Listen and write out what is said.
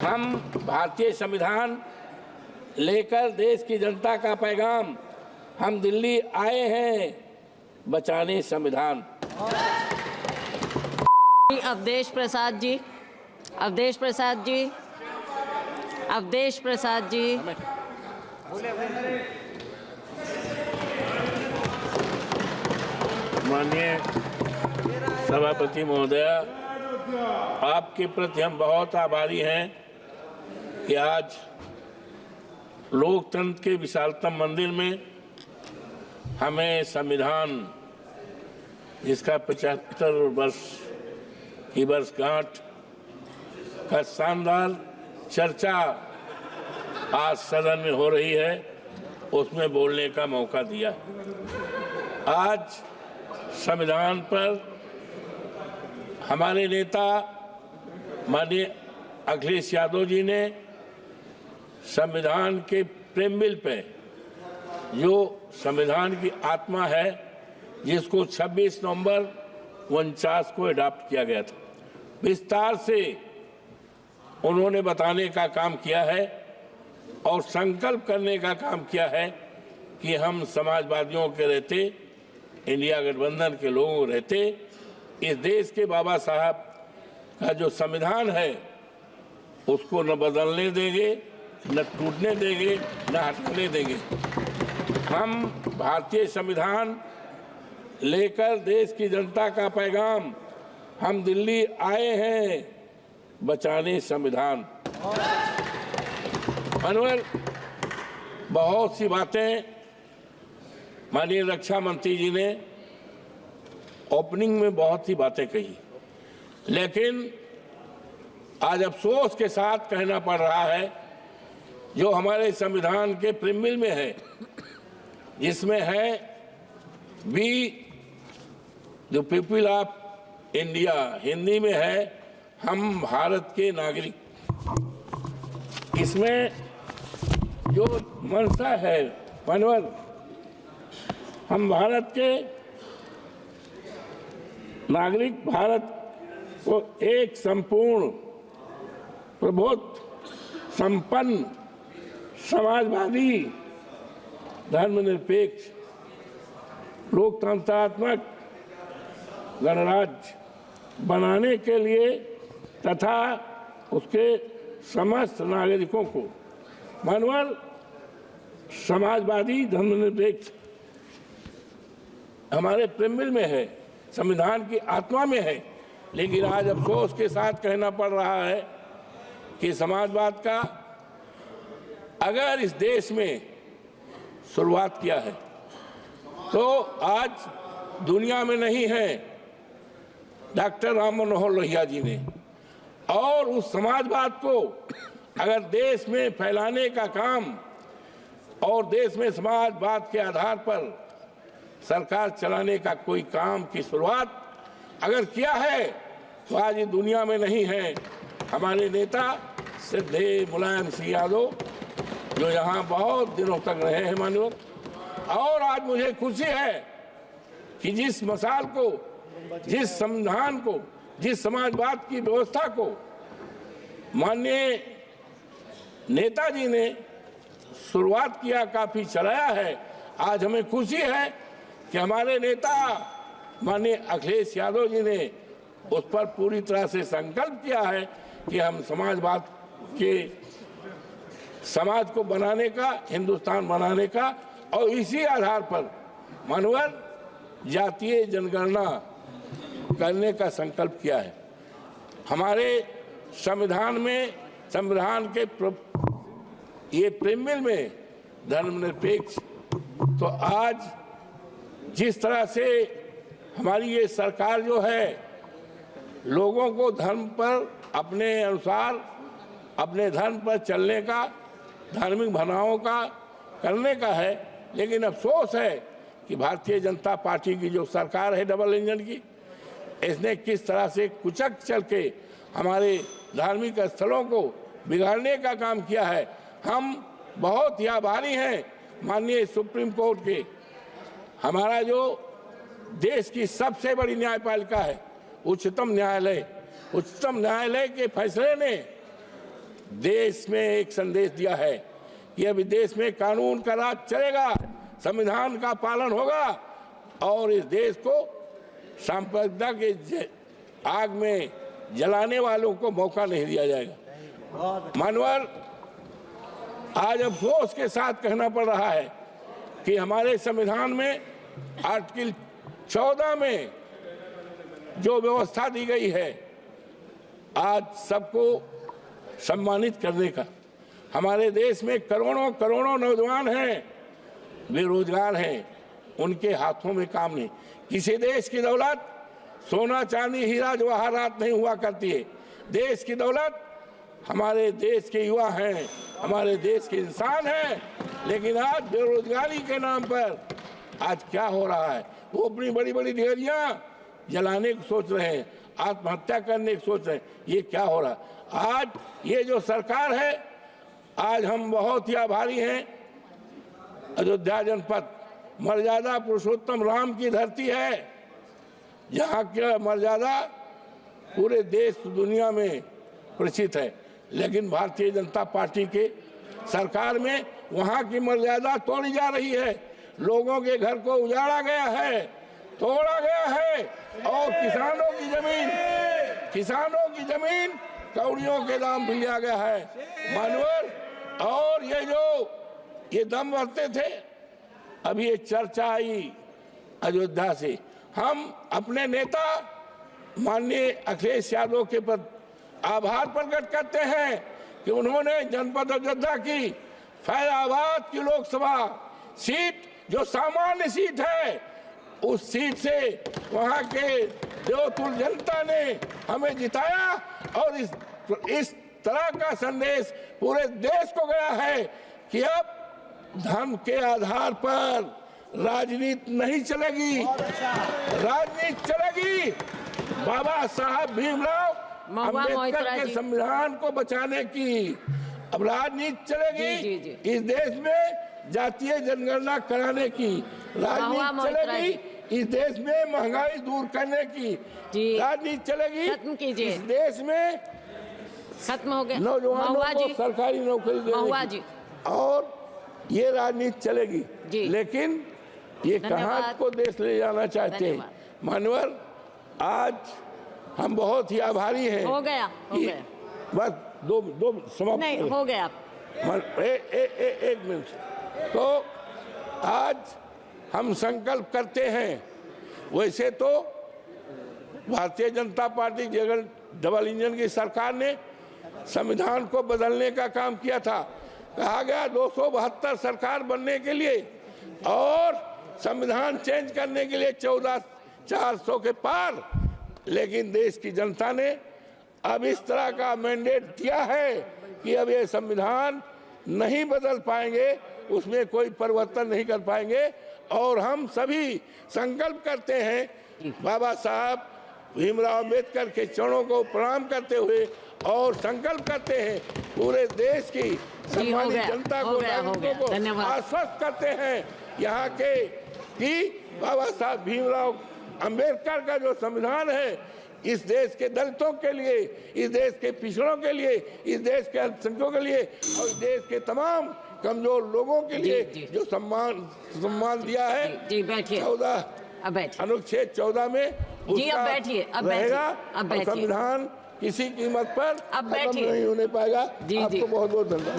हम भारतीय संविधान लेकर देश की जनता का पैगाम हम दिल्ली आए हैं बचाने संविधान। अवधेश प्रसाद जी, अवधेश प्रसाद जी, अवधेश प्रसाद जी। माननीय सभापति महोदया, आपके प्रति हम बहुत आभारी हैं कि आज लोकतंत्र के विशालतम मंदिर में हमें संविधान जिसका 75 वर्ष की वर्षगांठ का शानदार चर्चा आज सदन में हो रही है, उसमें बोलने का मौका दिया। आज संविधान पर हमारे नेता माननीय अखिलेश यादव जी ने संविधान के प्रेमबिल पे, जो संविधान की आत्मा है, जिसको 26 नवंबर 49 को अडॉप्ट किया गया था, विस्तार से उन्होंने बताने का काम किया है और संकल्प करने का काम किया है कि हम समाजवादियों के रहते, इंडिया गठबंधन के लोगों के रहते, इस देश के बाबा साहब का जो संविधान है उसको न बदलने देंगे, न टूटने देंगे, न हटाने देंगे। हम भारतीय संविधान लेकर देश की जनता का पैगाम हम दिल्ली आए हैं बचाने संविधान। अनवर, बहुत सी बातें माननीय रक्षा मंत्री जी ने ओपनिंग में बहुत सी बातें कही, लेकिन आज अफसोस के साथ कहना पड़ रहा है जो हमारे संविधान के प्रीमिल में है, जिसमें है we the people of India, Hindi में है हम भारत के नागरिक। इसमें जो मंशा है मनोहर, हम भारत के नागरिक, भारत को एक संपूर्ण प्रबुद्ध, संपन्न, समाजवादी, धर्मनिरपेक्ष, लोकतंत्रात्मक गणराज्य बनाने के लिए तथा उसके समस्त नागरिकों को मानव समाजवादी, धर्मनिरपेक्ष हमारे प्रेमबिल में है, संविधान की आत्मा में है। लेकिन आज अफसोस के साथ कहना पड़ रहा है कि समाजवाद का अगर इस देश में शुरुआत किया है तो आज दुनिया में नहीं है डॉक्टर राम मनोहर लोहिया जी ने, और उस समाजवाद को अगर देश में फैलाने का काम और देश में समाजवाद के आधार पर सरकार चलाने का कोई काम की शुरुआत अगर किया है तो आज ये दुनिया में नहीं है। हमारे नेता श्रद्धेय मुलायम सिंह यादव जो यहाँ बहुत दिनों तक रहे हैं माननीय, और आज मुझे खुशी है कि जिस मसाल को, जिस संविधान को, जिस समाजवाद की व्यवस्था को माननीय नेताजी ने शुरुआत किया, काफी चलाया है, आज हमें खुशी है कि हमारे नेता माननीय अखिलेश यादव जी ने उस पर पूरी तरह से संकल्प किया है कि हम समाजवाद के समाज को बनाने का, हिंदुस्तान बनाने का, और इसी आधार पर मानवर जातीय जनगणना करने का संकल्प किया है। हमारे संविधान में, संविधान के ये प्रीमिल में धर्मनिरपेक्ष, तो आज जिस तरह से हमारी ये सरकार जो है लोगों को धर्म पर अपने अनुसार, अपने धर्म पर चलने का, धार्मिक भावनाओं का करने का है, लेकिन अफसोस है कि भारतीय जनता पार्टी की जो सरकार है डबल इंजन की, इसने किस तरह से कुचक चल के हमारे धार्मिक स्थलों को बिगाड़ने का काम किया है। हम बहुत ही आभारी हैं माननीय सुप्रीम कोर्ट के, हमारा जो देश की सबसे बड़ी न्यायपालिका है उच्चतम न्यायालय, उच्चतम न्यायालय के फैसले ने देश में एक संदेश दिया है कि अभी देश में कानून का राज चलेगा, संविधान का पालन होगा और इस देश को सांप्रदायिकता के आग में जलाने वालों को मौका नहीं दिया जाएगा। मानवर, आज अफसोस के साथ कहना पड़ रहा है कि हमारे संविधान में आर्टिकल 14 में जो व्यवस्था दी गई है आज सबको सम्मानित करने का, हमारे देश में करोड़ों करोड़ों नौजवान हैं, बेरोजगार हैं, उनके हाथों में काम नहीं। किसी देश की दौलत सोना चांदी हीरा जवाहरात नहीं हुआ करती है। देश की दौलत हमारे देश के युवा हैं, हमारे देश के इंसान हैं। लेकिन आज बेरोजगारी के नाम पर आज क्या हो रहा है, वो अपनी बड़ी बड़ी डेयरियां जलाने की सोच रहे हैं, आत्महत्या करने की सोच रहे हैं। ये क्या हो रहा है? आज ये जो सरकार है, आज हम बहुत ही आभारी हैं। अयोध्या जनपद मर्यादा पुरुषोत्तम राम की धरती है, जहाँ की मर्यादा पूरे देश दुनिया में प्रसिद्ध है। लेकिन भारतीय जनता पार्टी के सरकार में वहाँ की मर्यादा तोड़ी जा रही है। लोगों के घर को उजाड़ा गया है, तोड़ा गया है और किसानों की जमीन कौड़ियों के दाम पे लिया गया है। मानवर, और ये दम भरते थे। अब ये चर्चा आई अयोध्या से। हम अपने नेता माननीय अखिलेश यादव के प्रति आभार प्रकट करते हैं कि उन्होंने जनपद अयोध्या की फैजाबाद की लोकसभा सीट, जो सामान्य सीट है, उस सीट से वहां के देवतुल जनता ने हमें जिताया और इस तरह का संदेश पूरे देश को गया है कि अब धर्म के आधार पर राजनीति नहीं चलेगी, राजनीति चलेगी बाबा साहब भीमराव अम्बेडकर के संविधान को बचाने की। अब राजनीति चलेगी इस देश में जातीय जनगणना कराने की, राजनीति चलेगी इस देश में महंगाई दूर करने की, राजनीति चलेगी इस देश में खत्म हो गया नौजवानों को सरकारी नौकरी देने की, और ये राजनीति चलेगी। लेकिन ये कहाँ को देश ले जाना चाहते हैं? मानवर, आज हम बहुत ही आभारी हैं। हो गया बस दो समाप्त नहीं हो गया। एक मिनट। तो आज हम संकल्प करते हैं, वैसे तो Bharatiya Janata party double engine की सरकार ने संविधान को बदलने का काम किया था। कहा गया 272 सरकार बनने के लिए और संविधान चेंज करने के लिए 14,400 के पार। लेकिन देश की जनता ने अब इस तरह का मैंडेट दिया है कि अब ये संविधान नहीं बदल पाएंगे, उसमें कोई परिवर्तन नहीं कर पाएंगे। और हम सभी संकल्प करते हैं बाबा साहब भीमराव अम्बेडकर के चरणों को प्रणाम करते हुए और संकल्प करते हैं पूरे देश की सम्मानित जनता को, नागरिकों को आश्वस्त करते हैं यहाँ के कि बाबा साहब भीमराव अम्बेडकर का जो संविधान है इस देश के दलितों के लिए, इस देश के पिछड़ों के लिए, इस देश के अल्पसंख्यकों के लिए और इस देश के तमाम कमजोर लोगों के लिए जो सम्मान दिया है 14 अनुच्छेद 14 में उसका रहेगा। संविधान किसी कीमत पर खत्म नहीं होने पाएगा। आपको बहुत बहुत धन्यवाद।